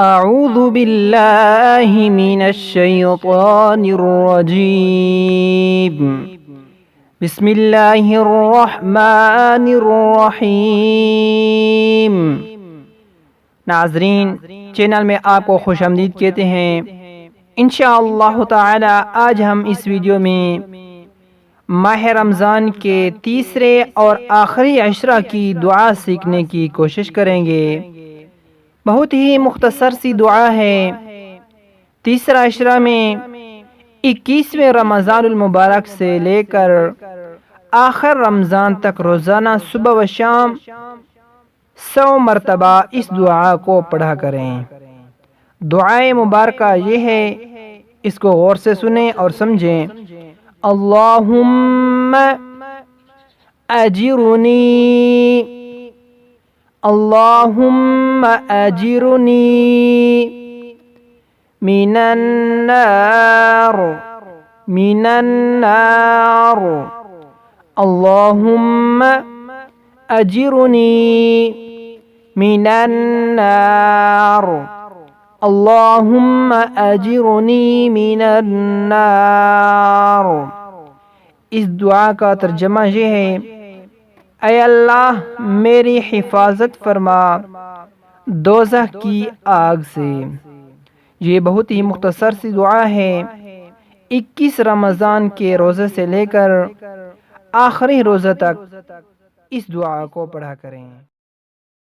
اعوذ باللہ من الشیطان الرجیم بسم اللہ الرحمن الرحیم۔ ناظرین، چینل میں آپ کو خوش آمدید کہتے ہیں۔ انشاءاللہ تعالی آج ہم اس ویڈیو میں ماہ رمضان کے تیسرے اور آخری عشرہ کی دعا سیکھنے کی کوشش کریں گے۔ بہت ہی مختصر سی دعا ہے۔ تیسرا عشرہ میں 21ویں رمضان المبارک سے لے کر آخر رمضان تک روزانہ صبح و شام 100 مرتبہ اس دعا کو پڑھا کریں۔ دعائے مبارکہ یہ ہے، اس کو غور سے سنیں اور سمجھیں۔ اللہم اجرنی، اللہم اجرنی من النار، من النار، اللہم اجرنی من النار، اللہم اجرنی من النار۔ اس دعا کا ترجمہ یہ ہے، اے اللہ میری حفاظت فرما دوزخ کی آگ سے۔ یہ بہت ہی مختصر سی دعا ہے۔ 21 رمضان کے روزے سے لے کر آخری روزہ تک اس دعا کو پڑھا کریں۔